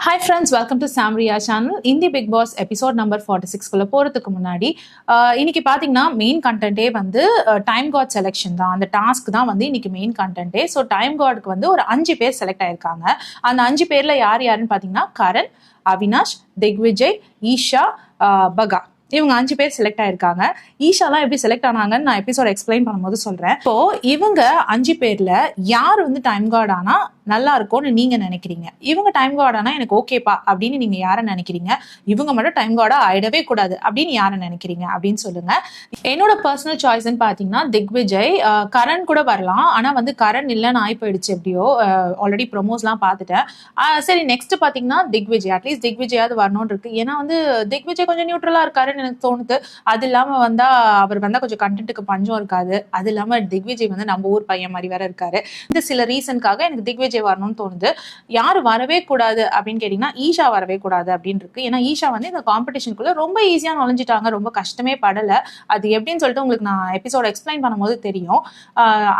Hi friends, welcome to Samriya channel. இந்த big pass episode number 46 குள்ள போறதுக்கு முன்னாடி இன்னைக்கு பாத்தீங்கன்னா மெயின் கண்டென்ட்டே வந்து டைம் காட் செலெக்ஷன் தான். அந்த டாஸ்க் தான் வந்து இன்னைக்கு மெயின் கண்டென்ட்டே. ஸோ டைம் கார்டுக்கு வந்து ஒரு 5 பேர் செலக்ட் ஆயிருக்காங்க. அந்த 5 பேர்ல யாருன்னு பாத்தீங்கன்னா கரண், அவினாஷ், திக்விஜய், ஈஷா, பகா, இவங்க 5 பேர் செலக்ட் ஆயிருக்காங்க. ஈஷாலாம் எப்படி செலக்ட் ஆனாங்கன்னு நான் எபிசோட் எக்ஸ்பிளைன் பண்ணும்போது சொல்றேன். இப்போ இவங்க 5 பேர்ல யார் வந்து டைம் கார்டு ஆனா நல்லா இருக்கும்னு நீங்க நினைக்கிறீங்க? இவங்க டைம் கார்டு ஆனா எனக்கு ஓகேப்பா அப்படின்னு நீங்க யாரை நினைக்கிறீங்க? இவங்க மட்டும் டைம் கார்டா ஆயிடவே கூடாது அப்படின்னு யாரை நினைக்கிறீங்க அப்படின்னு சொல்லுங்க. என்னோட பர்சனல் சாய்ஸ்ன்னு பாத்தீங்கன்னா திக்விஜய், கரண் கூட வரலாம். ஆனா வந்து கரண் இல்லைன்னு ஆகி போயிடுச்சு. எப்படியோ ஆல்ரெடி ப்ரொமோஸ்லாம் பார்த்துட்டேன். சரி, நெக்ஸ்ட் பாத்தீங்கன்னா திக்விஜய். அட்லீஸ்ட் திக்விஜயாவது வரணும்னு இருக்கு. ஏன்னா வந்து திக்விஜய் கொஞ்சம் நியூட்ரலா இருக்காருன்னு எனக்கு தோணுது. அது இல்லாம வந்தா அவர் வந்தா கொஞ்சம் கண்டென்ட்டுக்கு பஞ்சம் இருக்காது. அது இல்லாம திக்விஜய் வந்து நம்ம ஊர் பையன் மாதிரி வேற இருக்காரு. இந்த சில ரீசனுக்காக எனக்கு திக்விஜய் வரணும்னு தோணுது. யாரு வரவே கூடாது அப்படின்னு கேட்டீங்கன்னா ஈஷா வரவே கூடாது அப்படின்னு இருக்கு. ஏன்னா ஈஷா வந்து இந்த காம்படிஷனுக்குள்ள ரொம்ப ஈஸியா நுழைஞ்சிட்டாங்க. ரொம்ப கஷ்டமே படல. அது எப்படின்னு சொல்லிட்டு உங்களுக்கு நான் எபிசோட எக்ஸ்பிளைன் பண்ணும்போது தெரியும்.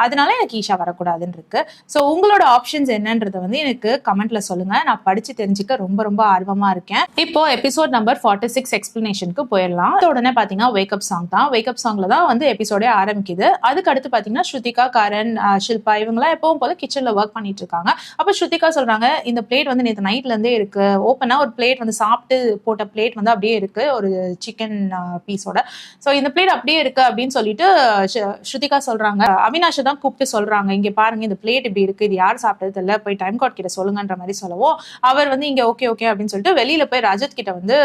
அதனால எனக்கு ஈஷா வரக்கூடாதுன்னு இருக்கு. ஸோ உங்களோட ஆப்ஷன்ஸ் என்னன்றதை வந்து எனக்கு கமெண்ட்ல சொல்லுங்க. நான் படிச்சு தெரிஞ்சுக்க ரொம்ப ரொம்ப ஆர்வமா இருக்கேன். இப்போ எபிசோட் நம்பர் 46 எக்ஸ்பிளனேஷனுக்கு போயிடலாம். உடனே பாத்தீங்கன்னா வேக்கப் சாங் தான். வேக்கப் சாங்ல தான் வந்து எபிசோடே ஆரம்பிக்குது. அதுக்கு அடுத்து பாத்தீங்கன்னா ஸ்ருதிகா, கரண், ஷில்பா இவங்கலாம் எப்பவும் போல கிச்சன்ல ஒர்க் பண்ணிட்டு இருக்காங்க. அப்ப ஸ்ருதிகா சொல்றாங்க, இந்த பிளேட் வந்து நேற்று நைட்ல இருந்தே இருக்கு. ஓப்பனா ஒரு பிளேட் வந்து சாப்பிட்டு போட்ட பிளேட் வந்து அப்படியே இருக்கு, ஒரு சிக்கன் பீஸோட. சோ இந்த பிளேட் அப்படியே இருக்கு அப்படின்னு சொல்லிட்டு ஸ்ருதிகா சொல்றாங்க. அவினாஷை தான் கூப்பிட்டு சொல்றாங்க, இங்க பாருங்க இந்த பிளேட் இப்படி இருக்கு, இது யார் சாப்பிட்டது தெரியல, போய் டைம் கார்டு கிட்ட சொல்லுங்கன்ற மாதிரி சொல்லவும் அவர் வந்து இங்க ஓகே ஓகே அப்படின்னு சொல்லிட்டு வெளியில போய் ரஜத் கிட்ட வந்து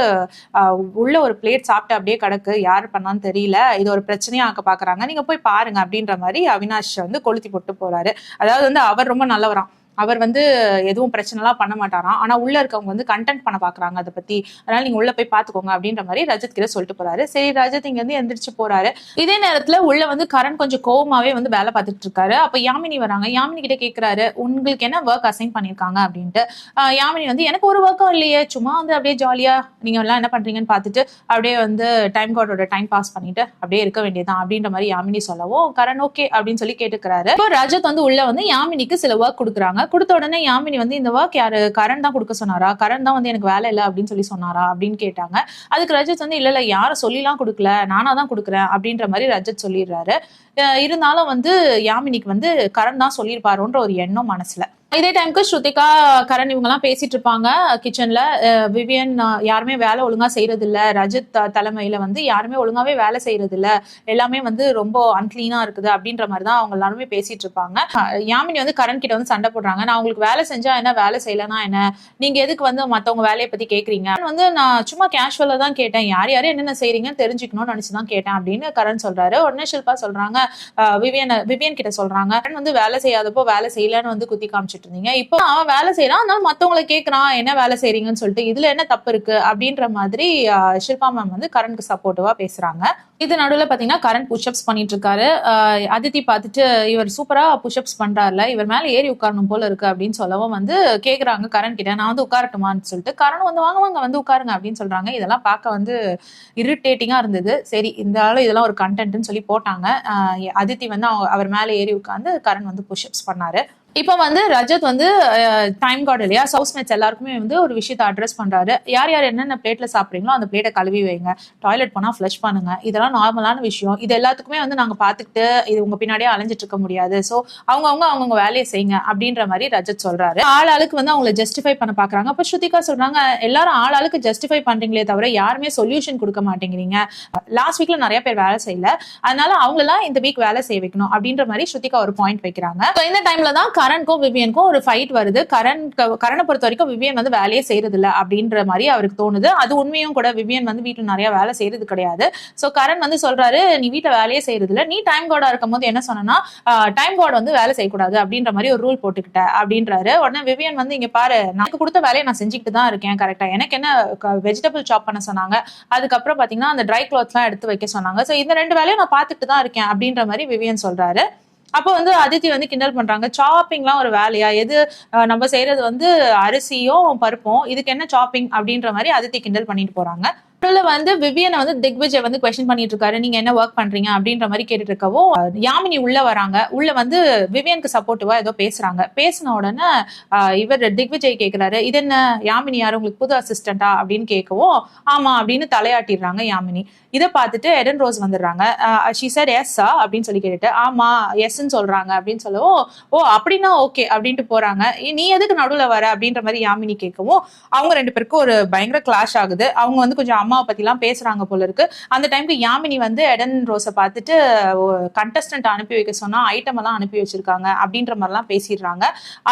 உள்ள ஒரு பிளேட் சாப்பிட்டு அப்படியே கிடக்கு, யாரு பண்ணான்னு தெரியல, இது ஒரு பிரச்சனையா ஆக்க பாக்குறாங்க, நீங்க போய் பாருங்க அப்படின்ற மாதிரி அவினாஷ் வந்து கொளுத்தி போட்டு போறாரு. அதாவது வந்து அவர் ரொம்ப நல்லவராம். அவர் வந்து எதுவும் பிரச்சனைலாம் பண்ண மாட்டாராம். ஆனா உள்ள இருக்கவங்க வந்து கண்டென்ட் பண்ண பாக்குறாங்க அதை பத்தி. அதனால நீங்க உள்ள போய் பாத்துக்கோங்க அப்படின்ற மாதிரி ரஜத் கிட்ட சொல்லிட்டு போறாரு. சரி, ரஜத் இங்க இருந்து எந்திரிச்சு போறாரு. இதே நேரத்துல உள்ள வந்து கரண் கொஞ்சம் கோவமாவே வந்து வேலை பார்த்துட்டு இருக்காரு. அப்ப யாமினி வராங்க. யாமினி கிட்ட கேக்குறாரு, உங்களுக்கு என்ன ஒர்க் அசைன் பண்ணிருக்காங்க அப்படின்ட்டு. யாமினி வந்து எனக்கு ஒரு ஒர்க்கும் இல்லையே, சும்மா வந்து அப்படியே ஜாலியா நீங்க எல்லாம் என்ன பண்றீங்கன்னு பாத்துட்டு அப்படியே வந்து டைம் கார்டோட டைம் பாஸ் பண்ணிட்டு அப்படியே இருக்க வேண்டியதான் அப்படின்ற மாதிரி யாமினி சொல்லவும் கரண் ஓகே அப்படின்னு சொல்லி கேட்டுக்கிறாரு. இப்போ ரஜத் வந்து உள்ள வந்து யாமினிக்கு சில ஒர்க் கொடுக்குறாங்க. கொடுத்த உடனே யாமினி வந்து இந்த ஒர்க் யாரு கரண் தான் கொடுக்க சொன்னாரா, கரண் தான் வந்து எனக்கு வேலை இல்லை அப்படின்னு சொல்லி சொன்னாரா அப்படின்னு கேட்டாங்க. அதுக்கு ரஜத் வந்து இல்ல யாரும் சொல்லிலாம் கொடுக்கல, நானா தான் கொடுக்குறேன் அப்படின்ற மாதிரி ரஜத் சொல்லிடுறாரு. இருந்தாலும் வந்து யாமினிக்கு வந்து கரண் தான் சொல்லியிருப்பாரோன்ற ஒரு எண்ணம் மனசுல. இதே டைமுக்கு ஸ்ருதிகா, கரண் இவங்க எல்லாம் பேசிட்டு இருப்பாங்க கிச்சன்ல. விவியன் யாருமே வேலை ஒழுங்கா செய்யறது இல்ல, ரஜத் தலைமையில வந்து யாருமே ஒழுங்காவே வேலை செய்யறது இல்ல, எல்லாமே வந்து ரொம்ப அன்கிளீனா இருக்குது அப்படின்ற மாதிரி தான் அவங்க எல்லாருமே பேசிட்டு இருப்பாங்க. யாமினி வந்து கரண் கிட்ட வந்து சண்டை போடுறாங்க, நான் உங்களுக்கு வேலை செஞ்சா என்ன, வேலை செய்யலனா என்ன, நீங்க எதுக்கு வந்து மத்தவங்க வேலையை பத்தி கேக்குறீங்க, வந்து நான் சும்மா கேஷுவலா தான் கேட்டேன், யார் யாரும் என்னென்ன செய்றீங்கன்னு தெரிஞ்சுக்கணும்னு நினைச்சுதான் கேட்டேன் அப்படின்னு கரண் சொல்றாரு. உடனே ஷில்பா சொல்றாங்க, விவியன் கிட்ட சொல்றாங்க, கரண் வந்து வேலை செய்யாதப்போ வேலை செய்யலன்னு வந்து குத்தி காமிச்சு இருந்தீங்க, இப்போ அவன் வேலை செய்யறான், அதனால மத்தவங்களை கேட்கறான் என்ன வேலை செய்றீங்கன்னு சொல்லிட்டு, இதுல என்ன தப்பு இருக்கு அப்படின்ற மாதிரி ஷில்பா மேம் வந்து கரண்ட்க்கு சப்போர்ட்டிவா பேசுறாங்க. இது நடுவில் பாத்தீங்கன்னா கரண் புஷ்அப்ஸ் பண்ணிட்டு இருக்காரு. அதித்தி பார்த்துட்டு இவர் சூப்பரா புஷ்அப்ஸ் பண்றாருல, இவர் மேல ஏறி உட்காரணும் போல இருக்கு அப்படின்னு சொல்லவும் வந்து கேக்குறாங்க கரண் கிட்ட, நான் வந்து உட்காரட்டுமான்னு சொல்லிட்டு. கரண் வந்து வாங்க வாங்க வந்து உட்காருங்க அப்படின்னு சொல்றாங்க. இதெல்லாம் பார்க்க வந்து இரிட்டேட்டிங்கா இருந்தது. சரி, இந்த ஆளு இதெல்லாம் ஒரு கண்டென்ட்னு சொல்லி போட்டாங்க. அதித்தி வந்து அவர் மேல ஏறி உட்கார்ந்து கரண் வந்து புஷ்அப்ஸ் பண்ணாரு. இப்ப வந்து ரஜத் வந்து டைம் கார்டு இல்லையா, ஹவுஸ்மேட்ஸ் எல்லாருக்குமே வந்து ஒரு விஷயத்தை அட்ரஸ் பண்றாரு. யார் யார் என்னென்ன பிளேட்ல சாப்பிடுறீங்களோ அந்த பிளேட்டை கழுவி வைங்க, டாய்லெட் போனா ஃபிளஷ் பண்ணுங்க, இதெல்லாம் நார்மலான விஷயம், இது எல்லாத்துக்குமே வந்து நாங்க பாத்துக்கிட்டு இது உங்க பின்னாடியே அலைஞ்சிட்டு இருக்க முடியாது, சோ அவங்கவுங்க வேலையை செய்யுங்க அப்படின்ற மாதிரி ரஜத் சொல்றாரு. ஆளுக்கு வந்து அவங்களை ஜஸ்டிஃபை பண்ண பாக்குறாங்க. அப்ப ஸ்ருதிகா சொல்றாங்க, எல்லாரும் ஆளுக்கு ஜஸ்டிஃபை பண்றீங்களே தவிர யாருமே சொல்யூஷன் கொடுக்க மாட்டேங்கிறீங்க, லாஸ்ட் வீக்ல நிறைய பேர் வேலை செய்யல, அதனால அவங்க எல்லாம் இந்த வீக் வேலை செய்ய வைக்கணும் அப்படின்ற மாதிரி ஸ்ருதிகா ஒரு பாயிண்ட் வைக்கிறாங்க. இந்த டைம்ல தான் கரண்க்கும் விவியனுக்கும் ஒரு ஃபைட் வருது. கரணை பொறுத்த வரைக்கும் விவியன் வந்து வேலையே செய்யறது இல்ல அப்படின்ற மாதிரி அவருக்கு தோணுது. அது உண்மையும் கூட, விவியன் வந்து வீட்டுல நிறைய வேலை செய்யறது கிடையாது. சோ கரண் வந்து சொல்றாரு, நீ வீட்டுல வேலையே செய்யறது இல்ல, நீ டைம் கார்டா இருக்கும் போது என்ன சொன்னா டைம் கார்டு வந்து வேலை செய்யக்கூடாது அப்படின்ற மாதிரி ஒரு ரூல் போட்டுக்கிட்ட அப்படின்றாரு. உடனே விவியன் வந்து இங்க பாரு, எனக்கு கொடுத்த வேலையை நான் செஞ்சுக்கிட்டு தான் இருக்கேன் கரெக்டா, எனக்கு என்ன வெஜிடபிள் சாப் பண்ண சொன்னாங்க, அதுக்கப்புறம் பாத்தீங்கன்னா அந்த ட்ரை கிளாத்ஸ் எல்லாம் எடுத்து வைக்க சொன்னாங்க, சோ இந்த 2 வேலையும் நான் பாத்துக்கிட்டு தான் இருக்கேன் அப்படின்ற மாதிரி விவியன் சொல்றாரு. அப்போ வந்து அதித்தி வந்து கிண்டல் பண்றாங்க, சாப்பிங்லாம் ஒரு வேலையா, எது நம்ம செய்யறது வந்து அரிசியும் பருப்பும், இதுக்கு என்ன சாப்பிங் அப்படின்ற மாதிரி அதித்தி கிண்டல் பண்ணிட்டு போறாங்க. வந்து விவியனை வந்து திக்விஜய் வந்து கொஸ்டின் பண்ணிட்டு இருக்காரு, நீங்க என்ன ஒர்க் பண்றீங்க அப்படின்ற மாதிரி கேட்டுட்டு இருக்கவும் யாமினி உள்ள வராங்க. உள்ள வந்து விவியனுக்கு சப்போர்ட்டிவா ஏதோ பேசுறாங்க. பேசின உடனே இவர் திக்விஜய் கேட்கிறாரு, இது என்ன யாமினி யாரு, உங்களுக்கு புது அசிஸ்டண்டா அப்படின்னு கேட்கவும் ஆமா அப்படின்னு தலையாட்டிடுறாங்க யாமினி. இதை பார்த்துட்டு எடன் ரோஸ் வந்துடுறாங்க. ஷி சட் எஸ் அப்படின்னு சொல்லி கேட்டுட்டு ஆமா எஸ்ன்னு சொல்றாங்க அப்படின்னு சொல்லவும் ஓ அப்படின்னா ஓகே அப்படின்ட்டு போறாங்க. நீ எதுக்கு நடுவுல வர அப்படின்ற மாதிரி யாமினி கேட்கவும் அவங்க ரெண்டு பேருக்கும் ஒரு பயங்கர கிளாஷ் ஆகுது. அவங்க வந்து கொஞ்சம் அம்மாவை பத்தி எல்லாம் பேசுறாங்க போல இருக்கு. அந்த டைம்க்கு யாமினி வந்து எடன் ரோஸை பார்த்துட்டு கண்டஸ்டன்ட் அனுப்பி வைக்க சொன்னா ஐட்டம் எல்லாம் அனுப்பி வச்சிருக்காங்க அப்படின்ற மாதிரிலாம் பேசிடுறாங்க.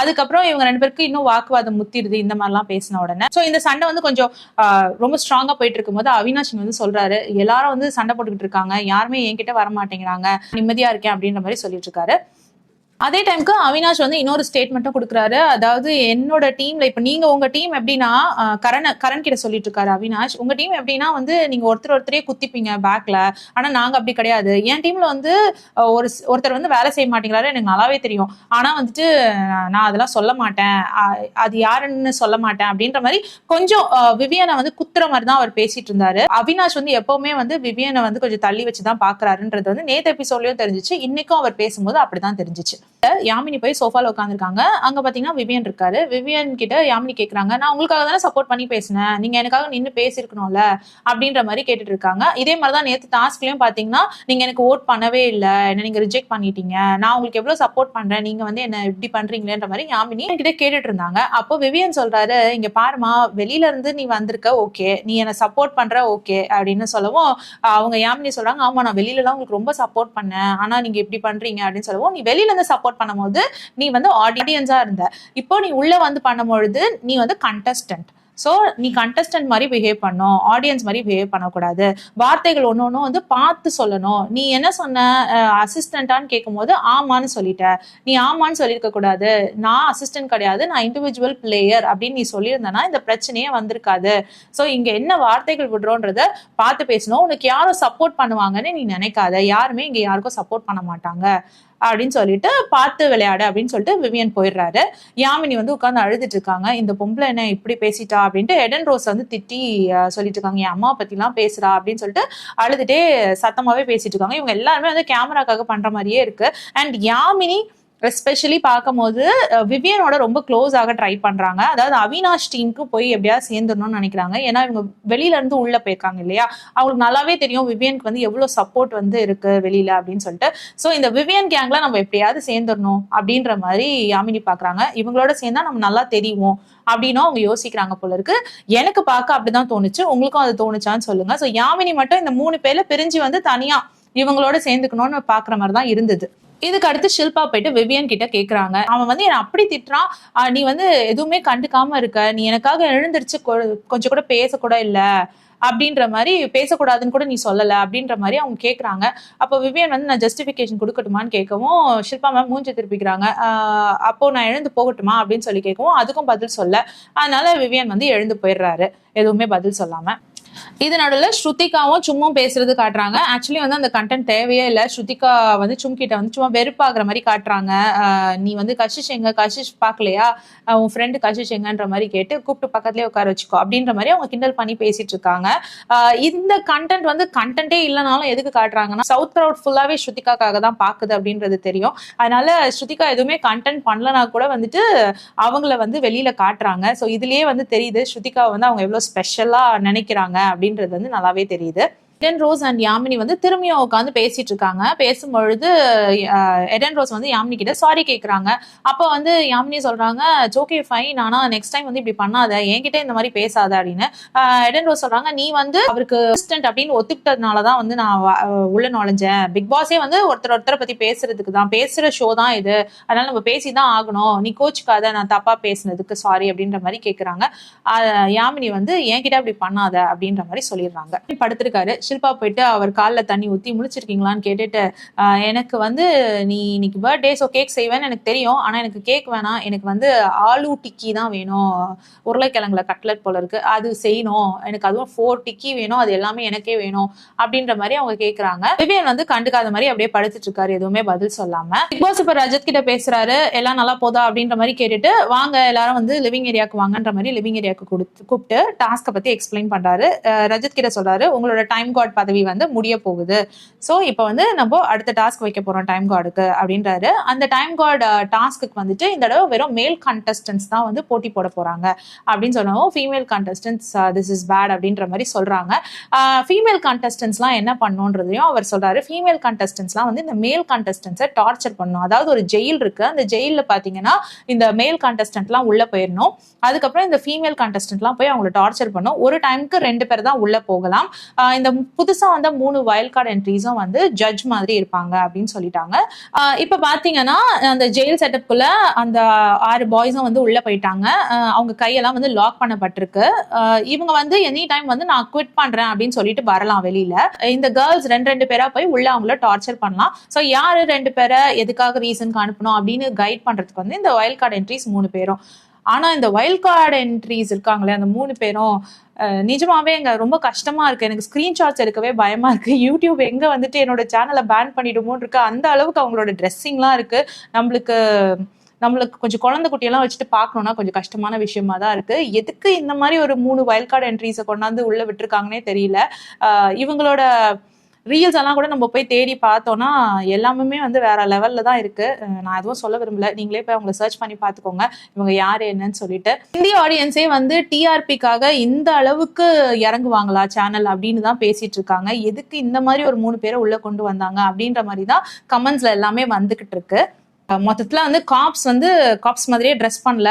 அதுக்கப்புறம் இவங்க ரெண்டு பேருக்கு இன்னும் வாக்குவாதம் முத்திடுது இந்த மாதிரிலாம் பேசின உடனே. சோ இந்த சண்டை வந்து கொஞ்சம் ரொம்ப ஸ்ட்ராங்கா போயிட்டு இருக்கும் போது அவினாஷ் வந்து சொல்றாரு, எல்லாரும் வந்து சண்டை போட்டுக்கிட்டு இருக்காங்க, யாருமே என்கிட்ட வர மாட்டேங்கிறாங்க, நிம்மதியா இருக்கேன் அப்படின்ற மாதிரி சொல்லிட்டு இருக்காரு. அதே டைமுக்கு அவினாஷ் வந்து இன்னொரு ஸ்டேட்மெண்ட்டும் கொடுக்குறாரு. அதாவது என்னோட டீம்ல இப்ப நீங்க உங்க டீம் எப்படின்னா கரண் கிட்ட சொல்லிட்டு இருக்காரு அவினாஷ், உங்க டீம் எப்படின்னா வந்து நீங்க ஒருத்தரே குத்திப்பீங்க பேக்ல, ஆனா நாங்க அப்படி கிடையாது. என் டீம்ல வந்து ஒருத்தர் வந்து வேலை செய்ய மாட்டேங்கிறாரு எனக்கு நல்லாவே தெரியும், ஆனா வந்துட்டு நான் அதெல்லாம் சொல்ல மாட்டேன், அது யாருன்னு சொல்ல மாட்டேன் அப்படின்ற மாதிரி கொஞ்சம் விவியனை வந்து குத்துற மாதிரி தான் அவர் பேசிட்டு இருந்தாரு. அவினாஷ் வந்து எப்பவுமே வந்து விவியனை வந்து கொஞ்சம் தள்ளி வச்சுதான் பாக்குறாருன்றது வந்து நேத்து எபிசோட்லயும் தெரிஞ்சிச்சு, இன்னைக்கும் அவர் பேசும்போது அப்படிதான் தெரிஞ்சிச்சு. யாமினி போய் சோஃபால உட்காந்துருக்காங்க. அங்க பாத்தீங்கன்னா விவியன் இருக்காரு. விவியன் கிட்ட யாமினி கேக்குறாங்க, நான் உங்களுக்காக தானே சப்போர்ட் பண்ணி பேசினேன், நீங்க எனக்காக நின்று பேசிருக்கணும்ல அப்படின்ற மாதிரி கேட்டுட்டு இருக்காங்க. இதே மாதிரிதான் நேத்து டாஸ்க்லயும் பாத்தீங்கன்னா நீங்க எனக்கு ஓட் பண்ணவே இல்லை, என்ன நீங்க ரிஜெக்ட் பண்ணிட்டீங்க, நான் உங்களுக்கு எவ்வளவு சப்போர்ட் பண்றேன், நீங்க வந்து என்ன இப்படி பண்றீங்களேன்ற மாதிரி யாமினி கிட்ட கேட்டுட்டு இருந்தாங்க. அப்போ விவியன் சொல்றாரு, இங்க பாருமா வெளியில இருந்து நீ வந்திருக்க ஓகே, நீ என்ன சப்போர்ட் பண்ற ஓகே அப்படின்னு சொல்லவும் அவங்க யாமினி சொல்றாங்க, ஆமா நான் வெளியில எல்லாம் உங்களுக்கு ரொம்ப சப்போர்ட் பண்ணேன், ஆனா நீங்க இப்படி பண்றீங்க அப்படின்னு சொல்லவும் நீ வெளியில இருந்து சப்போர்ட் பண்ணும்போது நீ வந்து ஆடியன்ஸா இருந்த, இப்போ நீ உள்ள வந்து பண்ணும்பொழுது நீ வந்து கண்டஸ்டன்ட், சோ நீ கண்டஸ்டன்ட் மாதிரி பிஹேவ் பண்ணும், ஆடியன்ஸ் மாதிரி பிஹேவ் பண்ணக்கூடாது, வார்த்தைகள் ஒன்னொன்னும் வந்து பார்த்து சொல்லணும். நீ என்ன சொன்ன அசிஸ்டன்டான்னு கேட்கும் போது ஆமான்னு சொல்லிட்ட, நீ ஆமான்னு சொல்லியிருக்க கூடாது, நான் அசிஸ்டன்ட் கிடையாது நான் இண்டிவிஜுவல் பிளேயர் அப்படின்னு நீ சொல்லியிருந்தனா இந்த பிரச்சனையே வந்திருக்காது. சோ இங்க என்ன வார்த்தைகள் விடுறோன்றத பார்த்து பேசணும், உனக்கு யாரும் சப்போர்ட் பண்ணுவாங்கன்னு நீ நினைக்காத, யாருமே இங்க யாருக்கும் சப்போர்ட் பண்ண மாட்டாங்க அப்படின்னு சொல்லிட்டு பார்த்து விளையாடு அப்படின்னு சொல்லிட்டு விவியன் போயிடுறாரு. யாமினி வந்து உட்காந்து அழுதுட்டு இருக்காங்க, இந்த பொம்பளை என்ன இப்படி பேசிட்டா அப்படின்ட்டு எடன் ரோஸ் வந்து திட்டி சொல்லிட்டு இருக்காங்க, என் அம்மா பத்தி எல்லாம் பேசுறா அப்படின்னு சொல்லிட்டு அழுதுட்டே சத்தமாவே பேசிட்டு இருக்காங்க. இவங்க எல்லாருமே வந்து கேமராக்காக பண்ற மாதிரியே இருக்கு. அண்ட் யாமினி எஸ்பெஷலி பார்க்கும்போது விவியனோட ரொம்ப க்ளோஸ் ஆக ட்ரை பண்றாங்க. அதாவது அவினாஷ் டீமுக்கு போய் எப்படியாவது சேர்ந்துடணும்னு நினைக்கிறாங்க. ஏன்னா இவங்க வெளியில இருந்து உள்ள போயிருக்காங்க இல்லையா, அவங்களுக்கு நல்லாவே தெரியும் விவியனுக்கு வந்து எவ்வளவு சப்போர்ட் வந்து இருக்கு வெளியில அப்படின்னு சொல்லிட்டு. சோ இந்த விவியன் கேங்ல நம்ம எப்படியாவது சேர்ந்துடணும் அப்படின்ற மாதிரி யாமினி பாக்குறாங்க. இவங்களோட சேர்ந்தா நம்ம நல்லா தெரியும் அப்படின்னும் அவங்க யோசிக்கிறாங்க போல இருக்கு. எனக்கு பார்க்க அப்படிதான் தோணுச்சு, உங்களுக்கும் அது தோணுச்சான்னு சொல்லுங்க. சோ யாமினி மட்டும் இந்த 3 பேர்ல பிரிஞ்சு வந்து தனியா இவங்களோட சேர்ந்துக்கணும்னு பாக்குற மாதிரிதான் இருந்தது. இதுக்கு அடுத்து ஷில்பா போயிட்டு விவியன் கிட்ட கேக்குறாங்க, அவன் வந்து என்ன அப்படி திட்டுறான், நீ வந்து எதுவுமே கண்டுக்காம இருக்க, நீ எனக்காக எழுந்திருச்சு கொஞ்சம் கூட பேசக்கூட இல்ல அப்படின்ற மாதிரி, பேசக்கூடாதுன்னு கூட நீ சொல்லல அப்படின்ற மாதிரி அவங்க கேக்குறாங்க. அப்போ விவியன் வந்து நான் ஜஸ்டிபிகேஷன் கொடுக்கட்டுமான்னு கேட்கவும் ஷில்பா மேம் மூஞ்சி திருப்பிக்கிறாங்க. அப்போ நான் எழுந்து போகட்டுமா அப்படின்னு சொல்லி கேட்கவும் அதுக்கும் பதில் சொல்ல, அதனால விவியன் வந்து எழுந்து போயிடுறாரு எதுவுமே பதில் சொல்லாம. இது நடுவில் ஸ்ருதிகாவும் சும்மா பேசுறது காட்டுறாங்க. ஆக்சுவலி வந்து அந்த கண்டென்ட் தேவையே இல்லை. ஸ்ருதிகா வந்து சும்கிட்ட வந்து சும்மா வெறுப்பாகிற மாதிரி காட்டுறாங்க. நீ வந்து கஷிஷ் எங்க, கஷிஷ் பார்க்கலையா, உன் ஃப்ரெண்டு கஷிஷ் எங்கன்ற மாதிரி கேட்டு கூப்பிட்டு பக்கத்துலேயே உட்கார வச்சுக்கோ அப்படின்ற மாதிரி அவங்க கிண்டல் பண்ணி பேசிட்டு இருக்காங்க. இந்த கண்டென்ட் வந்து கண்டென்ட்டே இல்லைனாலும் எதுக்கு காட்டுறாங்கன்னா சவுத் கிரவுட் ஃபுல்லாவே ஸ்ருதிகாக்காக தான் பாக்குது அப்படின்றது தெரியும். அதனால ஸ்ருதிகா எதுவுமே கண்டென்ட் பண்ணலனா கூட வந்துட்டு அவங்கள வந்து வெளியில காட்டுறாங்க. ஸோ இதுலயே வந்து தெரியுது ஸ்ருதிகா வந்து அவங்க எவ்வளவு ஸ்பெஷலா நினைக்கிறாங்க அப்படின்றது வந்து நல்லாவே தெரியுது. எடன் ரோஸ் அண்ட் யாமினி வந்து திரும்பியும் உட்காந்து பேசிட்டு இருக்காங்க. பேசும்பொழுது எடன் ரோஸ் வந்து யாமினி கிட்ட சாரி கேட்கறாங்க. அப்போ வந்து யாமினி சொல்றாங்க, ஓகே ஃபைன், ஆனா நெக்ஸ்ட் டைம் வந்து இப்படி பண்ணாத, என்கிட்ட இந்த மாதிரி பேசாத அப்படின்னு. எடன் ரோஸ் சொல்றாங்க, நீ வந்து அவருக்கு அசிஸ்டன்ட் அப்படின்னு ஒத்துக்கிட்டதுனாலதான் வந்து நான் உள்ள நுழைஞ்சேன், பிக் பாஸே வந்து ஒருத்தரை பத்தி பேசுறதுக்கு தான், பேசுற ஷோ தான் இது, அதனால நம்ம பேசிதான் ஆகணும், நீ கோச்சுக்காத நான் தப்பா பேசுனதுக்கு சாரி அப்படின்ற மாதிரி கேட்கறாங்க. யாமினி வந்து என்கிட்ட அப்படி பண்ணாத அப்படின்ற மாதிரி சொல்லிடுறாங்க. படுத்திருக்காரு. ஷில்பா போயிட்டு அவர் காலில் தண்ணி ஊற்றி முடிச்சிருக்கீங்களான்னு கேட்டுட்டு எனக்கு வந்து நீ இன்னைக்கு பர்த்டே ஸோ கேக் செய்வேன்னு எனக்கு தெரியும், ஆனால் எனக்கு கேக் வேணாம், எனக்கு வந்து ஆலு டிக்கி தான் வேணும், உருளைக்கிழங்குல கட்லட் போல இருக்கு அது செய்யணும், எனக்கு அதுவும் 4 டிக்கி வேணும், அது எல்லாமே எனக்கே வேணும் அப்படின்ற மாதிரி அவங்க கேட்குறாங்க. விவியன் வந்து கண்டுக்காத மாதிரி அப்படியே படுத்துட்டு இருக்காரு, எதுவுமே பதில் சொல்லாம. பிக் பாஸ் இப்ப ரஜத் கிட்ட பேசுறாரு, எல்லாம் நல்லா போதா அப்படின்ற மாதிரி கேட்டுட்டு வாங்க எல்லாரும் வந்து லிவிங் ஏரியாவுக்கு வாங்கன்ற மாதிரி லிவிங் ஏரியாவுக்கு கூப்பிட்டு டாஸ்கை பத்தி எக்ஸ்பிளைன் பண்றாரு. ரஜத் கிட்ட சொல்றாரு, உங்களோட டைம் கார்டு பதவி வந்து முடிய போகுது, ஸோ இப்போ வந்து நம்ம அடுத்த டாஸ்க் வைக்க போறோம் டைம் கார்டுக்கு அப்படின்றாரு. அந்த டைம் கார்டு டாஸ்க்கு வந்துட்டு இந்த தடவை வெறும் மேல் கண்டஸ்டன்ஸ் தான் வந்து போட்டி போட போறாங்க அப்படின்னு சொன்னோம். Female contestants this is bad அப்படின்ற மாதிரி சொல்றாங்க. ஃபீமேல் கண்டஸ்டன்ஸ்லாம் என்ன பண்ணணுன்றதையும் அவர் சொல்றாரு. ஃபீமேல் கண்டஸ்டன்ஸ்லாம் வந்து இந்த மேல் கண்டஸ்டன்ஸை டார்ச்சர் பண்ணணும். அதாவது ஒரு ஜெயில் இருக்கு, அந்த ஜெயிலில் பார்த்தீங்கன்னா இந்த மேல் கண்டஸ்டன்ட்லாம் உள்ள போயிடணும், அதுக்கப்புறம் இந்த ஃபீமேல் கண்டஸ்டன்ட்லாம் போய் அவங்களை டார்ச்சர் பண்ணும். ஒரு டைமுக்கு 2 பேர் தான் உள்ள போகலாம். இந்த புதுசா வந்த 3 வைல்ட் கார்டு என்ட்ரிஸும் வந்து ஜட்ஜ் மாதிரி இருப்பாங்க அப்படின்னு சொல்லிட்டாங்க. இப்ப பாத்தீங்கன்னா அந்த ஜெயில் செட்டப்குள்ள அந்த 6 பாய்ஸும் வந்து உள்ள போயிட்டாங்க. அவங்க கையெல்லாம் வந்து லாக் பண்ணப்பட்டிருக்கு. இவங்க வந்து எனி டைம் வந்து நான் குவிட் பண்றேன் அப்படின்னு சொல்லிட்டு வரலாம் வெளியில. இந்த கேர்ள்ஸ் 2 பேரா போய் உள்ள அவங்கள டார்ச்சர் பண்ணலாம். ஸோ யாரு 2 பேரை எதுக்காக ரீசனுக்கு அனுப்பணும் அப்படின்னு கைட் பண்றதுக்கு வந்து இந்த வைல்ட் கார்டு என்ட்ரிஸ் 3 பேரும். ஆனா இந்த வைல்ட் கார்டு என்ட்ரிஸ் இருக்காங்களே அந்த 3 பேரும் நிஜமாவே எங்க ரொம்ப கஷ்டமா இருக்கு. எனக்கு ஸ்கிரீன்ஷாட்ஸ் எடுக்கவே பயமா இருக்கு. யூடியூப் எங்க வந்துட்டு என்னோட சேனலை பேன் பண்ணிடுமோன்னு இருக்கு. அந்த அளவுக்கு அவங்களோட ட்ரெஸ்ஸிங்லாம் இருக்கு. நம்மளுக்கு கொஞ்சம் குழந்தை குட்டியெல்லாம் வச்சுட்டு பார்க்கணும்னா கொஞ்சம் கஷ்டமான விஷயமா தான் இருக்கு. எதுக்கு இந்த மாதிரி ஒரு 3 வைல்ட் கார்டு என்ட்ரிஸை கொண்டாந்து உள்ள விட்டுருக்காங்கன்னே தெரியல. இவங்களோட ரீல்ஸ் எல்லாம் கூட நம்ம போய் தேடி பார்த்தோம்னா எல்லாமே வந்து வேற லெவல்ல தான் இருக்கு. நான் எதுவும் சொல்ல விரும்பல, நீங்களே போய் அவங்களை சர்ச் பண்ணி பார்த்துக்கோங்க இவங்க யாரு என்னன்னு சொல்லிட்டு. இந்திய ஆடியன்ஸே வந்து டிஆர்பிக்காக இந்த அளவுக்கு இறங்குவாங்களா சேனல் அப்படின்னு தான் பேசிட்டு இருக்காங்க. எதுக்கு இந்த மாதிரி ஒரு 3 பேரை உள்ள கொண்டு வந்தாங்க அப்படின்ற மாதிரி தான் கமெண்ட்ஸ்ல எல்லாமே வந்துகிட்டு இருக்கு. மொத்தத்துல வந்து காப்ஸ் மாதிரியே ட்ரெஸ் பண்ணல,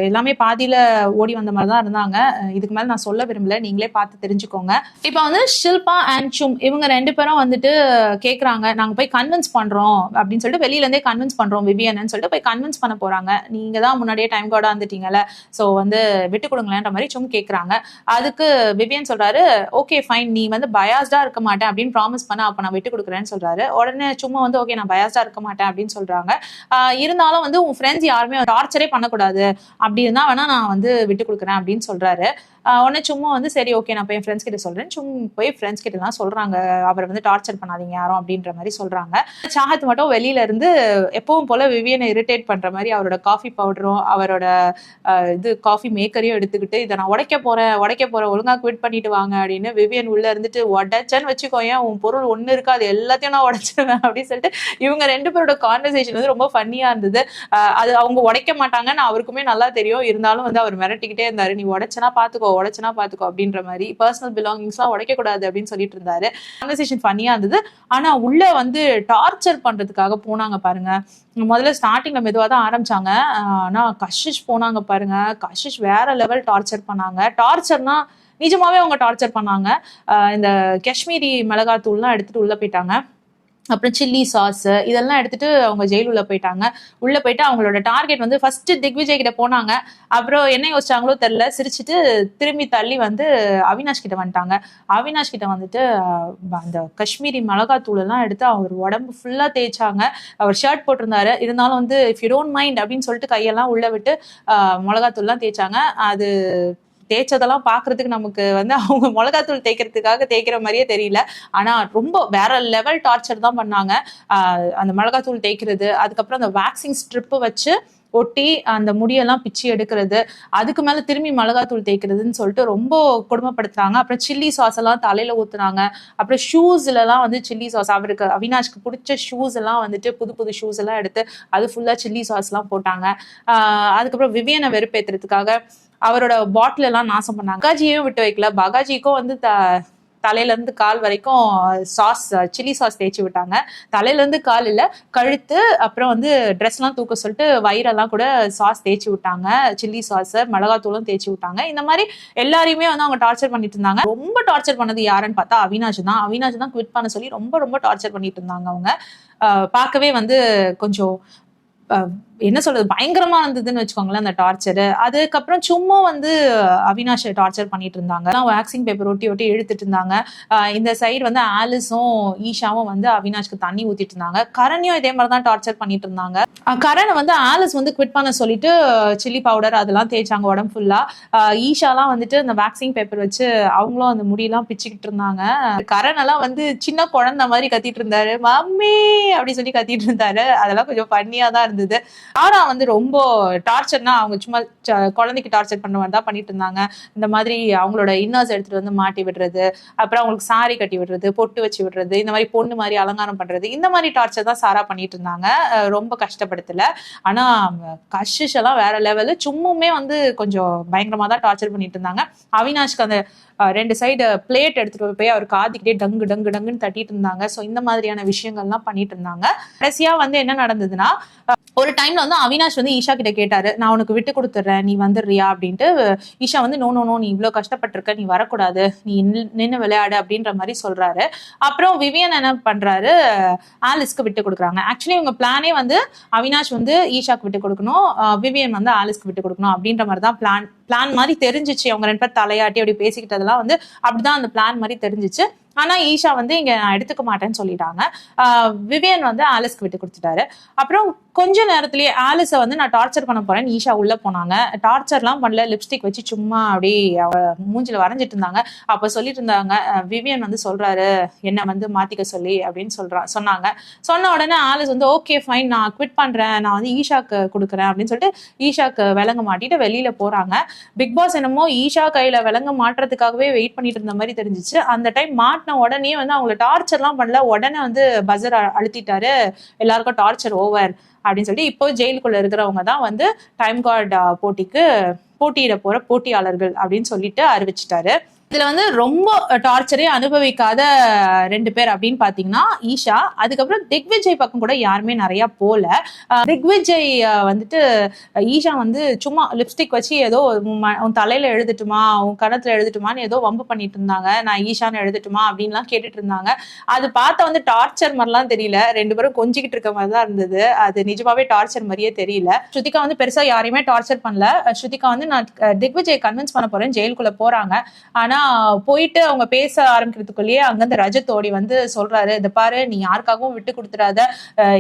எல்லாமே பாதியில ஓடி வந்த மாதிரி தான் இருந்தாங்க. இதுக்கு மேல நான் சொல்ல விரும்பல, நீங்களே பார்த்து தெரிஞ்சுக்கோங்க. இப்ப வந்து ஷில்பா அண்ட் சும் இவங்க 2 பேரும் வந்துட்டு கேக்குறாங்க, நாங்க போய் கன்வின்ஸ் பண்றோம் அப்படின்னு சொல்லிட்டு வெளியில இருந்தே கன்வின்ஸ் பண்றோம் விவியன்னு சொல்லிட்டு போய் கன்வின்ஸ் பண்ண போறாங்க. நீங்க தான் முன்னாடியே டைம் கார்டா வந்துட்டீங்கல்ல, சோ வந்து விட்டு கொடுங்களேன்ற மாதிரி சும் கேக்குறாங்க. அதுக்கு விவியன் சொல்றாரு, ஓகே ஃபைன், நீ வந்து பயாஸ்டா இருக்க மாட்டேன் அப்படின்னு ப்ராமிஸ் பண்ண, அப்ப நான் விட்டு கொடுக்குறேன்னு சொல்றாரு. உடனே சும்மா வந்து ஓகே நான் பயாஸ்டா இருக்க மாட்டேன் அப்படின்னு சொல்றாங்க. இருந்தாலும் வந்து உன் ஃப்ரெண்ட்ஸ் யாருமே டார்ச்சரே பண்ணக்கூடாது, அப்படி இருந்தா வேணா நான் வந்து விட்டு கொடுக்குறேன் அப்படின்னு சொல்றாரு. உடனே சும்மா வந்து சரி ஓகே நான் போய் என் ஃப்ரெண்ட்ஸ் கிட்ட சொல்றேன். சும்மா போய் ஃப்ரெண்ட்ஸ் கிட்ட எல்லாம் சொல்றாங்க, அவரை வந்து டார்ச்சர் பண்ணாதீங்க யாரும் அப்படின்ற மாதிரி சொல்றாங்க. சாஹத் மட்டும் வெளியில இருந்து எப்பவும் போல விவியனை இரிட்டேட் பண்ற மாதிரி அவரோட காஃபி பவுடரும் அவரோட காஃபி மேக்கரையும் எடுத்துக்கிட்டு இதை நான் உடைக்க போறேன் ஒழுங்கா குவிட் பண்ணிட்டு வாங்க அப்படின்னு விவியன் உள்ள இருந்துட்டு உடைச்சேன்னு வச்சுக்கோங்க, உன் பொருள் ஒண்ணு இருக்கா அது எல்லாத்தையும் நான் உடைச்சிருவேன் அப்படின்னு சொல்லிட்டு இவங்க 2 பேரோட கான்வர்சேஷன் வந்து ரொம்ப ஃபன்னியா இருந்தது. அது அவங்க உடைக்க மாட்டாங்கன்னு அவருக்குமே நல்லா தெரியும், இருந்தாலும் வந்து அவர் மிரட்டிக்கிட்டே இருந்தாரு, நீ உடைச்சனா பாத்துக்கோ அப்படின்ற மாதிரி, பர்சனல் பிலாங்கிங்ஸ் எல்லாம் உடைக்க கூடாது அப்படின்னு சொல்லிட்டு இருந்தாரு. கான்வர்சேஷன் ஃபன்னியா இருந்தது. ஆனா உள்ள வந்து டார்ச்சர் பண்றதுக்காக போனாங்க பாருங்க. முதல்ல ஸ்டார்டிங்ல மெதுவா தான் ஆரம்பிச்சாங்க, ஆனா கஷிஷ் போனாங்க பாருங்க, கஷிஷ் வேற லெவல் டார்ச்சர் பண்ணாங்க. டார்ச்சர்னா நிஜமாவே அவங்க டார்ச்சர் பண்ணாங்க. இந்த காஷ்மீரி மிளகாத்தூள்லாம் எடுத்துட்டு உள்ள போயிட்டாங்க. அப்புறம் சில்லி சாஸ் இதெல்லாம் எடுத்துட்டு அவங்க ஜெயில் உள்ள போயிட்டாங்க. உள்ள போயிட்டு அவங்களோட டார்கெட் வந்து ஃபர்ஸ்ட் திக்விஜய் கிட்ட போனாங்க. அப்புறம் என்ன யோசிச்சாங்களோ தெரியல, சிரிச்சுட்டு திரும்பி தள்ளி வந்து அவினாஷ் கிட்ட வந்துட்டாங்க. அவினாஷ் கிட்ட வந்துட்டு அந்த காஷ்மீரி மிளகாத்தூள் எல்லாம் எடுத்து அவர் உடம்பு ஃபுல்லா தேய்ச்சாங்க. அவர் ஷர்ட் போட்டிருந்தாரு, இருந்தாலும் வந்து இஃப் யூ டோன்ட் மைண்ட் அப்படின்னு சொல்லிட்டு கையெல்லாம் உள்ள விட்டு மிளகாத்தூள்லாம் தேய்ச்சாங்க. அது தேய்ச்சதெல்லாம் பாக்குறதுக்கு நமக்கு வந்து அவங்க மிளகாத்தூள் தேய்க்கிறதுக்காக தேய்க்கிற மாதிரியே தெரியல. ஆனா ரொம்ப வேற லெவல் டார்ச்சர் தான் பண்ணாங்க. அந்த மிளகாத்தூள் தேய்க்கிறது, அதுக்கப்புறம் அந்த வேக்சிங் ஸ்ட்ரிப்பு வச்சு ஒட்டி அந்த முடியெல்லாம் பிச்சு எடுக்கிறது, அதுக்கு மேல திரும்பி மிளகாத்தூள் தேய்க்கிறதுன்னு சொல்லிட்டு ரொம்ப கொடுமைப்படுத்துறாங்க. அப்புறம் சில்லி சாஸ் எல்லாம் தலையில ஊத்துனாங்க. அப்புறம் ஷூஸ்ல எல்லாம் வந்து சில்லி சாஸ், அவருக்கு அவினாஷ்க்கு பிடிச்ச ஷூஸ் எல்லாம் வந்துட்டு புது ஷூஸ் எல்லாம் எடுத்து அது ஃபுல்லா சில்லி சாஸ் எல்லாம் போட்டாங்க. அதுக்கப்புறம் விவியனை வெறுப்பேத்துறதுக்காக அவரோட பாட்டில் எல்லாம் நாசம் பண்ணாங்க. பகாஜியையும் விட்டு வைக்கல, பகாஜிக்கும் வந்து தலையில இருந்து கால் வரைக்கும் சாஸ் சில்லி சாஸ் தேய்ச்சி விட்டாங்க. தலையில இருந்து கால் இல்ல, கழுத்து, அப்புறம் வந்து ட்ரெஸ் எல்லாம் தூக்க சொல்லிட்டு வயிறெல்லாம் கூட சாஸ் தேய்ச்சி விட்டாங்க. சில்லி சாஸ் மிளகாத்தூளும் தேய்ச்சி விட்டாங்க. இந்த மாதிரி எல்லாரையுமே வந்து அவங்க டார்ச்சர் பண்ணிட்டு இருந்தாங்க. ரொம்ப டார்ச்சர் பண்ணது யாருன்னு பார்த்தா அவினாஷ் தான் குவிட் பண்ண சொல்லி ரொம்ப டார்ச்சர் பண்ணிட்டு இருந்தாங்க. அவங்க பார்க்கவே வந்து கொஞ்சம் என்ன சொல்றது, பயங்கரமா இருந்ததுன்னு வச்சுக்கோங்களேன் அந்த டார்ச்சர். அதுக்கப்புறம் சும்மா வந்து அவினாஷ் டார்ச்சர் பண்ணிட்டு இருந்தாங்க. வேக்சிங் பேப்பர் ஒட்டி ஒட்டி இழுத்துட்டு இருந்தாங்க. இந்த சைடு வந்து ஆலிஸும் ஈஷாவும் வந்து அவினாஷ்க்கு தண்ணி ஊத்திட்டு இருந்தாங்க. கரணையும் இதே மாதிரி தான் டார்ச்சர் பண்ணிட்டு இருந்தாங்க. கரணை வந்து ஆலிஸ் வந்து குவிட் பண்ண சொல்லிட்டு சில்லி பவுடர் அதெல்லாம் தேய்ச்சாங்க உடம்பு ஃபுல்லா. ஈஷாலாம் வந்துட்டு அந்த வேக்சிங் பேப்பர் வச்சு அவங்களும் அந்த முடியெல்லாம் பிச்சுக்கிட்டு இருந்தாங்க. கரணெல்லாம் வந்து சின்ன குழந்தை மாதிரி கத்திட்டு இருந்தாரு, மம்மி அப்படி சொல்லி கத்திட்டு இருந்தாரு. அதெல்லாம் கொஞ்சம் பண்ணியா தான் இருந்தது. ஆனா வந்து ரொம்ப டார்ச்சர்னா அவங்க சும்மா குழந்தைக்கு டார்ச்சர் பண்ண மாதிரி தான் பண்ணிட்டு இருந்தாங்க. இந்த மாதிரி அவங்களோட இன்னர்ஸ் எடுத்துட்டு வந்து மாட்டி விடுறது, அப்புறம் அவங்களுக்கு சாரி கட்டி விடுறது, பொட்டு வச்சு விடுறது, இந்த மாதிரி பொண்ணு மாதிரி அலங்காரம் பண்றது, இந்த மாதிரி டார்ச்சர் தான் சாரா பண்ணிட்டு இருந்தாங்க. ரொம்ப கஷ்டப்படுத்தல. ஆனா கஷிஷ் எல்லாம் வேற லெவலு. சும்முமே வந்து கொஞ்சம் பயங்கரமா தான் டார்ச்சர் பண்ணிட்டு இருந்தாங்க. அவினாஷ்க்கு அந்த 2 சைடு பிளேட் எடுத்துட்டு போய் அவர் காதுக்கிட்டே டங்கு டங்கு டங்குன்னு தட்டிட்டு இருந்தாங்க. ஸோ இந்த மாதிரியான விஷயங்கள்லாம் பண்ணிட்டு இருந்தாங்க. கடைசியா வந்து என்ன நடந்ததுன்னா, ஒரு டைம்ல வந்து அவினாஷ் வந்து ஈஷா கிட்ட கேட்டாரு, நான் உனக்கு விட்டு கொடுத்துட்றேன், நீ வந்துடுறியா அப்படின்ட்டு. ஈஷா வந்து நோ நோ நோ, நீ இவ்வளவு கஷ்டப்பட்டிருக்க, நீ வரக்கூடாது, நீ நின்று விளையாடு அப்படின்ற மாதிரி சொல்றாரு. அப்புறம் விவியன் என்ன பண்றாரு, ஆலிஸ்க்கு விட்டு கொடுக்குறாங்க. ஆக்சுவலி இவங்க பிளானே வந்து அவினாஷ் வந்து ஈஷாக்கு விட்டு கொடுக்கணும், விவியன் வந்து ஆலிஸ்க்கு விட்டு கொடுக்கணும் அப்படின்ற மாதிரி தான் பிளான் மாதிரி தெரிஞ்சிச்சு. அவங்க 2 பேர் தலையாட்டி அப்படி பேசிக்கிட்டதெல்லாம் வந்து அப்படிதான் அந்த பிளான் மாதிரி தெரிஞ்சிச்சு. ஆனா ஈஷா வந்து இங்க நான் எடுத்துக்க மாட்டேன்னு சொல்லிட்டாங்க. விவியன் வந்து ஆலிஸ்க்கு விட்டு கொடுத்துட்டாரு. அப்புறம் கொஞ்ச நேரத்திலேயே ஆலிஸை வந்து நான் டார்ச்சர் பண்ண போறேன்னு ஈஷா உள்ள போனாங்க. டார்ச்சர்லாம் பண்ணல, லிப்ஸ்டிக் வச்சு சும்மா அப்படி அவ மூஞ்சில வரைஞ்சிட்டு இருந்தாங்க. அப்ப சொல்லிட்டு இருந்தாங்க, விவியன் வந்து சொல்றாரு என்ன வந்து மாத்திக்க சொல்லி அப்படின்னு சொன்னாங்க. சொன்ன உடனே ஆலிஸ் வந்து ஓகே ஃபைன், நான் குவிட் பண்றேன், நான் வந்து ஈஷாக்கு கொடுக்குறேன் அப்படின்னு சொல்லிட்டு ஈஷாக்கு விலங்க மாட்டிட்டு வெளியில போறாங்க. பிக் பாஸ் என்னமோ ஈஷா கையில விலங்க மாட்டுறதுக்காகவே வெயிட் பண்ணிட்டு இருந்த மாதிரி தெரிஞ்சிச்சு. அந்த டைம் மாட்டின உடனே வந்து அவங்களை டார்ச்சர்லாம் பண்ணல, உடனே வந்து பஸர் அழுத்திட்டாரு, எல்லாருக்கும் டார்ச்சர் ஓவர் அப்படின்னு சொல்லிட்டு. இப்போ ஜெயிலுக்குள்ள இருக்கிறவங்க தான் வந்து டைம் கார்டு போட்டிக்கு போட்டியிட போற போட்டியாளர்கள் அப்படின்னு சொல்லிட்டு அறிவிச்சிட்டாரு. இதுல வந்து ரொம்ப டார்ச்சரே அனுபவிக்காத 2 பேர் அப்படின்னு பாத்தீங்கன்னா ஈஷா, அதுக்கப்புறம் திக்விஜய் பக்கம் கூட யாருமே நிறைய போல. திக்விஜய் வந்துட்டு ஈஷா வந்து சும்மா லிப்ஸ்டிக் வச்சு ஏதோ உன் தலையில எழுதட்டுமா, உன் கணத்துல எழுதட்டுமான்னு ஏதோ வம்பு பண்ணிட்டு இருந்தாங்க. நான் ஈஷான்னு எழுதட்டுமா அப்படின்லாம் கேட்டுட்டு இருந்தாங்க. அது பார்த்தா வந்து டார்ச்சர் மாதிரிலாம் தெரியல, 2 பேரும் கொஞ்சிக்கிட்டு இருக்க மாதிரி தான் இருந்தது. அது நிஜமாவே டார்ச்சர் மாதிரியே தெரியல. ஸ்ருதிகா வந்து பெருசா யாரையுமே டார்ச்சர் பண்ணல. ஸ்ருதிகா வந்து நான் திக்விஜய் கன்வின்ஸ் பண்ண போறேன், ஜெயிலுக்குள்ள போறாங்க. ஆனா போயிட்டு அவங்க பேச ஆரம்பிக்கிறதுக்குள்ளேயே அங்கிருந்து ரஜத் ஓடி வந்து சொல்றாரு, இதை பாரு, நீ யாருக்காகவும் விட்டு கொடுத்துடாத,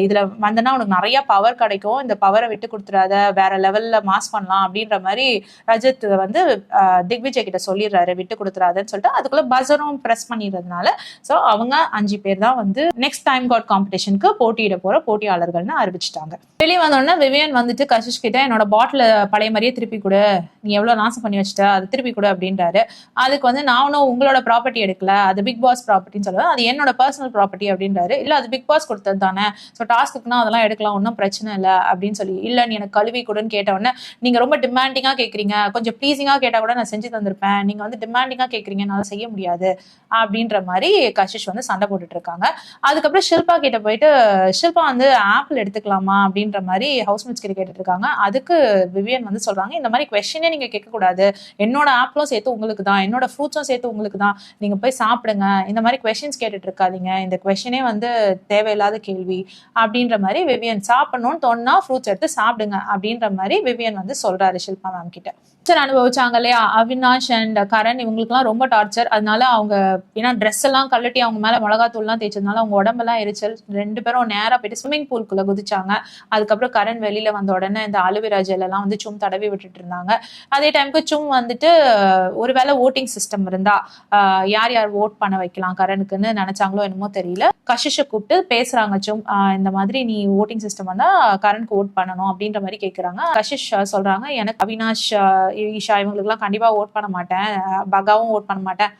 இதுல வந்தனா உனக்கு நிறைய பவர் கிடைக்கும், இந்த பவரை விட்டு கொடுத்துடாத, வேற லெவல்ல மாஸ் பண்ணலாம் அப்படின்ற மாதிரி ரஜத் வந்து திக்விஜய் கிட்ட சொல்லிடுறாரு, விட்டு கொடுத்துடாதன்னு சொல்லிட்டு. அதுக்குள்ள பஸரும் பிரஸ் பண்ணிடுறதுனால சோ அவங்க 5 பேர் தான் வந்து நெக்ஸ்ட் டைம் காட் காம்படிஷனுக்கு போட்டியிட போற போட்டியாளர்கள்னு அறிவிச்சிட்டாங்க. வெளியே வந்தோடனே விவியன் வந்துட்டு கஷிஷ் கிட்ட என்னோட பாட்டில பழைய மாதிரியே திருப்பி கொடு, நீ எவ்வளவு நாசம் பண்ணி வச்சுட்ட, அதை திருப்பி கொடு அப்படின்றாரு. அதுக்கு வந்து நானும் உங்களோட ப்ராப்பர்ட்டி எடுக்கல, அது பிக் பாஸ் ப்ராப்பர்ட்டின்னு சொல்லுவேன், அது என்னோட பர்சனல் ப்ராப்பர்ட்டி அப்படின்றாரு. இல்ல அது பிக் பாஸ் கொடுத்தது தானே, ஸோ டாஸ்க்குனா அதெல்லாம் எடுக்கலாம், ஒன்றும் பிரச்சனை இல்லை அப்படின்னு சொல்லி. இல்ல நீ எனக்கு கழுவி கொடுன்னு கேட்ட உடனே நீங்க ரொம்ப டிமாண்டிங்கா கேட்குறீங்க, கொஞ்சம் ப்ளீசிங்கா கேட்டா கூட நான் செஞ்சு தந்திருப்பேன், நீங்க வந்து டிமாண்டிங்கா கேட்குறீங்க, என்னால செய்ய முடியாது அப்படின்ற மாதிரி கஷிஷ் வந்து சண்டை போட்டுட்டு இருக்காங்க. அதுக்கப்புறம் ஷில்பா கிட்ட போயிட்டு ஷில்பா வந்து ஆப்பிள் எடுத்துக்கலாமா அப்படின்ற மாதிரி ஹவுஸ்மேட்ஸ் கிட்ட கேட்டுட்டு இருக்காங்க. அதுக்கு விவியன் வந்து சொல்றாங்க, இந்த மாதிரி கொஸ்டினே நீங்க கேட்கக்கூடாது, என்னோட ஆப்பிளும் சேர்த்து உங்களுக்கு தான், என்னோட ஃப்ரூட்ஸும் சேர்த்து உங்களுக்கு தான், நீங்க போய் சாப்பிடுங்க, இந்த மாதிரி கொஸ்டின்ஸ் கேட்டுட்டு இருக்காதீங்க, இந்த கொஸ்டினே வந்து தேவையில்லாத கேள்வி அப்படின்ற மாதிரி விவியன். சாப்பிடணும்னு தோணுனா ஃப்ரூட்ஸ் எடுத்து சாப்பிடுங்க அப்படின்ற மாதிரி விவியன் வந்து சொல்றாரு ஷில்பா மேம் கிட்ட. அனுபவிச்சாங்க இல்லையா அவினாஷ் அண்ட் கரண், இவங்களுக்குலாம் ரொம்ப டார்ச்சர். அதனால அவங்க ஏன்னா ட்ரெஸ் எல்லாம் கழட்டி அவங்க மேல மிளகாத்தூள்லாம் தேய்ச்சதுனால அவங்க உடம்பெல்லாம் எரிச்சல். 2 பேரும் நேரா போயிட்டு ஸ்விம்மிங் பூல்குள்ள குதிச்சாங்க. அதுக்கப்புறம் கரண் வெளியில வந்த உடனே இந்த அலுவிரா ஜெல் எல்லாம் வந்து சும் தடவி விட்டுட்டு இருந்தாங்க. அதே டைமுக்கு சும் வந்துட்டு ஒருவேளை ஓட்டிங் சிஸ்டம் இருந்தா யார் யார் ஓட் பண்ண வைக்கலாம் கரனுக்குன்னு நினைச்சாங்களோ என்னமோ தெரியல, கஷிஷை கூப்பிட்டு பேசுறாங்க சும், இந்த மாதிரி நீ ஓட்டிங் சிஸ்டம் வந்தா கரனுக்கு ஓட் பண்ணணும் அப்படின்ற மாதிரி கேட்கறாங்க. கஷிஷ் சொல்றாங்க, எனக்கு அவினாஷ் ஈஷா இவங்களுக்குலாம் கண்டிப்பா ஓட் பண்ண மாட்டேன், பகாவும் ஓட் பண்ண மாட்டேன்,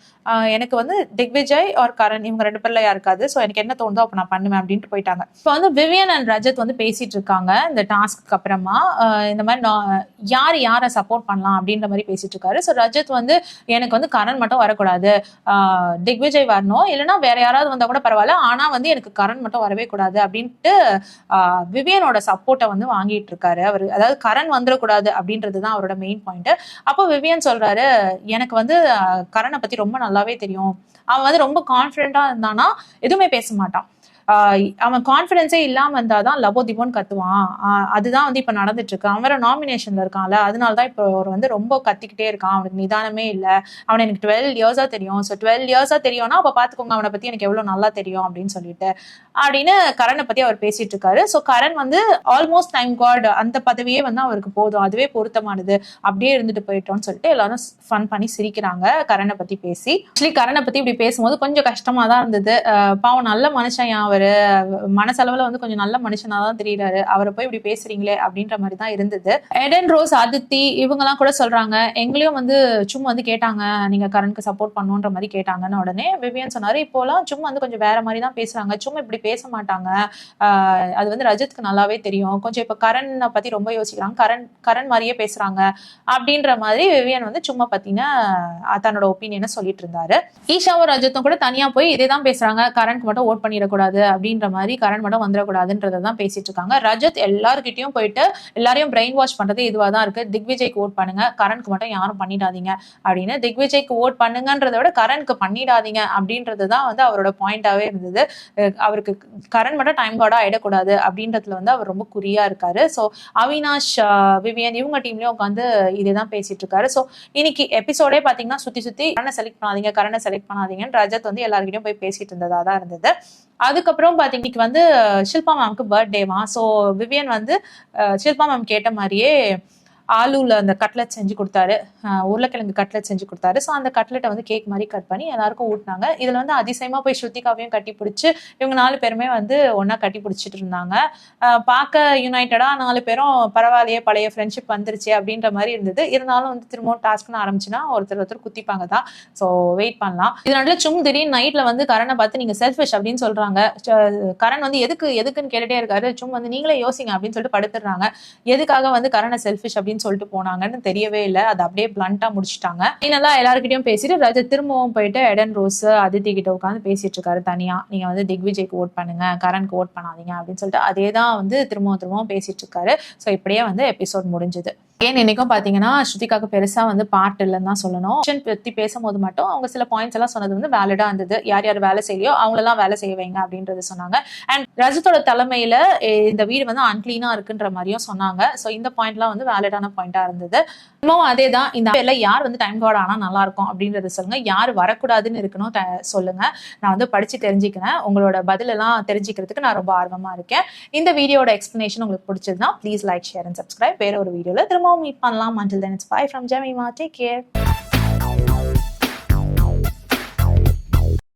எனக்கு வந்து திக்விஜய் ஒரு கரண் இவங்க 2 பேர்ல யாருக்காது, ஸோ எனக்கு என்ன தோணுதோ அப்ப நான் பண்ணுவேன் அப்படின்ட்டு போயிட்டாங்க. இப்போ வந்து விவியன் அண்ட் ரஜத் வந்து பேசிட்டு இருக்காங்க இந்த டாஸ்க்கு அப்புறமா. இந்த மாதிரி யாரை சப்போர்ட் பண்ணலாம் அப்படின்ற மாதிரி பேசிட்டு இருக்காரு. ஸோ ரஜத் வந்து எனக்கு வந்து கரண் மட்டும் வரக்கூடாது, திக்விஜய் வரணும், இல்லைன்னா வேற யாராவது வந்தா கூட பரவாயில்ல, ஆனா வந்து எனக்கு கரண் மட்டும் வரவே கூடாது அப்படின்ட்டு விவியனோட சப்போர்ட்டை வந்து வாங்கிட்டு இருக்காரு அவரு. அதாவது கரண் வந்துடக்கூடாது அப்படின்றதுதான் அவரோட மெயின் பாயிண்ட். அப்போ விவியன் சொல்றாரு, எனக்கு வந்து கரணை பத்தி ரொம்ப நல்லாவே தெரியும், அவன் வந்து ரொம்ப கான்ஃபிடென்ட்டா இருந்தானா எதுவுமே பேச மாட்டான், அவன் கான்ஃபிடன்ஸே இல்லாம இருந்தாதான் லபோ திபோன்னு கத்துவான். அதுதான் வந்து இப்ப நடந்துட்டு இருக்கு. அவன் வேற நாமினேஷன்ல இருக்கான்ல, அதனாலதான் இப்போ அவர் வந்து ரொம்ப கத்திக்கிட்டே இருக்கான். அவனுக்கு நிதானமே இல்ல. அவனை எனக்கு 12 இயர்ஸா தெரியும். ஸோ 12 இயர்ஸா தெரியும்னா அப்ப பாத்துக்கோங்க அவனை பத்தி எனக்கு எவ்வளவு நல்லா தெரியும் அப்படின்னு சொல்லிட்டு அப்படின்னு கரனை பத்தி அவர் பேசிட்டு இருக்காரு. ஸோ கரண் வந்து ஆல்மோஸ்ட் டைம் காட் அந்த பதவியே வந்து அவருக்கு போதும், அதுவே பொருத்தமானது, அப்படியே இருந்துட்டு போயிட்டோம்னு சொல்லிட்டு எல்லாரும் ஃபன் பண்ணி சிரிக்கிறாங்க கரனை பத்தி பேசி. ஆக்சுவலி கரனை பத்தி இப்படி பேசும்போது கொஞ்சம் கஷ்டமா தான் இருந்தது. பாவம் நல்ல மனுஷன் அவரு, மனசளவுல வந்து கொஞ்சம் நல்ல மனுஷனா தான் தெரியுறாரு, அவரை போய் இப்படி பேசுறீங்களே அப்படின்ற மாதிரி தான் இருந்தது. எடன் ரோஸ், அதித்தி இவங்க எல்லாம் கூட சொல்றாங்க, எங்களையும் வந்து சும்மா வந்து கேட்டாங்க நீங்க கரனுக்கு சப்போர்ட் பண்ணுன்ற மாதிரி கேட்டாங்கன்னு. உடனே விவியன் சொன்னாரு, இப்போலாம் சும்மா வந்து கொஞ்சம் வேற மாதிரி தான் பேசுறாங்க, சும்மா இப்படி பேச மாட்டாங்க, அது வந்து ரஜித்க்கு நல்லாவே தெரியும், கொஞ்சம் இப்ப கரனை பத்தி ரொம்ப யோசிக்கிறாங்க, கரண் மாதிரியே பேசுறாங்க அப்படின்ற மாதிரி விவியன் வந்து சும்மா பாத்தீங்கன்னா தன்னோட ஒப்பீனியனை சொல்லிட்டு இருந்தாரு. ஈஷாவும் ரஜித்தும் கூட தனியா போய் இதே தான் பேசுறாங்க, கரண்ட்க்கு மட்டும் ஓட் பண்ணிடக்கூடாது அப்படின்ற மாதிரி, கரண் மட்டும் வந்துடக்கூடாதுன்றதான் பேசிட்டு இருக்காங்க. ரஜித் எல்லாருக்கிட்டையும் போயிட்டு எல்லாரையும் பிரெயின் வாஷ் பண்றது இதுவா தான் இருக்கு, திக்விஜய்க்கு ஓட் பண்ணுங்க, கரண்ட்க்கு மட்டும் யாரும் பண்ணிடாதீங்க அப்படின்னு. திக்விஜய்க்கு ஓட் பண்ணுங்கன்றத விட கரண்ட்க்கு பண்ணிடாதீங்க அப்படின்றதுதான் வந்து அவரோட பாயிண்டாவே இருந்தது. அவருக்கு கரண் மட்டும் டைம் கார்டா ஆயிடக்கூடாது அப்படின்றதுல வந்து அவர் ரொம்ப குறியா இருக்காரு. ஸோ அவினாஷ், விவியன் இவங்க டீம்லயும் உட்காந்து இதேதான் பேசிட்டு இருக்காரு. ஸோ இன்னைக்கு எபிசோடே பாத்தீங்கன்னா சுத்தி கரணை செலக்ட் பண்ணாதீங்கன்னு ரஜத் வந்து எல்லாருக்கிட்டையும் போய் பேசிட்டு இருந்ததா தான் இருந்தது. அதுக்கப்புறம் பாத்தீங்கன்னா வந்து ஷில்பா மேம்க்கு பர்த்டேவா. ஸோ விவியன் வந்து ஷில்பா மேம் கேட்ட மாதிரியே ஆலூல அந்த கட்லெட் செஞ்சு கொடுத்தாரு, உருளைக்கிழங்கு கட்லெட் செஞ்சு கொடுத்தாரு. ஸோ அந்த கட்லெட்டை வந்து கேக் மாதிரி கட் பண்ணி எல்லாருக்கும் ஊட்டினாங்க. இதுல வந்து அதிசயமா போய் ஸ்ருத்திகாவையும் கட்டி பிடிச்சி இவங்க 4 பேருமே வந்து ஒன்னா கட்டி பிடிச்சிட்டு இருந்தாங்க. பார்க்க யுனைடடா 4 பேரும் பரவாயில்லையே பழைய ஃப்ரெண்ட்ஷிப் வந்துருச்சு அப்படின்ற மாதிரி இருந்தது. இருந்தாலும் வந்து திரும்பவும் டாஸ்க்னு ஆரம்பிச்சுன்னா ஒருத்தர் குத்திப்பாங்க தான். ஸோ வெயிட் பண்ணலாம். இதனால சும் திடீர்னு நைட்ல வந்து கரனை பார்த்து நீங்க செல்ஃபிஷ் அப்படின்னு சொல்றாங்க. கரண் வந்து எதுக்குன்னு கேட்டுட்டே இருக்காரு. சும் வந்து நீங்களே யோசிங்க அப்படின்னு சொல்லிட்டு படுத்துடுறாங்க. எதுக்காக வந்து கரணை செல்ஃபிஷ் அப்படின்னு சொல்லிட்டு போனாங்கன்னு தெரியவே இல்லை. அது அப்படியே பிளண்டா முடிச்சுட்டாங்க. நல்லா எல்லாருக்கிட்டையும் பேசிட்டு ரஜத் திரும்பவும் போயிட்டு எடன் ரோஸ் அதித்தி கிட்ட உட்காந்து பேசிட்டு இருக்காரு தனியா. நீங்க வந்து திக்விஜய்க்கு ஓட் பண்ணுங்க, கரண்க்கு ஓட் பண்ணாதீங்க அப்படின்னு சொல்லிட்டு அதே தான் வந்து திரும்பவும் பேசிட்டு இருக்காரு. ஸோ இப்படியே வந்து எபிசோட் முடிஞ்சது. ஏன் இன்னைக்கும் பாத்தீங்கன்னா ஸ்ருதிகாக்கு பெருசா வந்து பார்ட் இல்லைன்னு தான் சொல்லணும். பத்தி பேசும்போது மட்டும் அவங்க சில பாயிண்ட்ஸ் எல்லாம் சொன்னது வந்து வேலிடா இருந்தது. யார் யார் வேலை செய்யலையோ அவங்களெல்லாம் வேலை செய்ய வைங்க அப்படின்றது சொன்னாங்க. அண்ட் ரஜித்தோட தலைமையில இந்த வீடு வந்து அன்கிளீனா இருக்குன்ற மாதிரியும் சொன்னாங்க. ஸோ இந்த பாயிண்ட்லாம் வந்து வேலிடான பாயிண்டா இருந்தது. இன்னும் அதே தான், இந்த பேர்ல யார் வந்து டைம் கார்டு ஆனா நல்லா இருக்கும் அப்படின்றது சொல்லுங்க, யார் வரக்கூடாதுன்னு இருக்கணும் சொல்லுங்க. நான் வந்து படிச்சு தெரிஞ்சுக்கிறேன். உங்களோட பதில் எல்லாம் தெரிஞ்சுக்கிறதுக்கு நான் ரொம்ப ஆர்வமா இருக்கேன். இந்த வீடியோட எக்ஸ்பிளனேஷன் உங்களுக்கு பிடிச்சதுன்னா please like, share and subscribe. வேற ஒரு வீடியோல திரும்பவும் மீட் பண்ணலாம். Until then, it's bye from Jemima. Take care.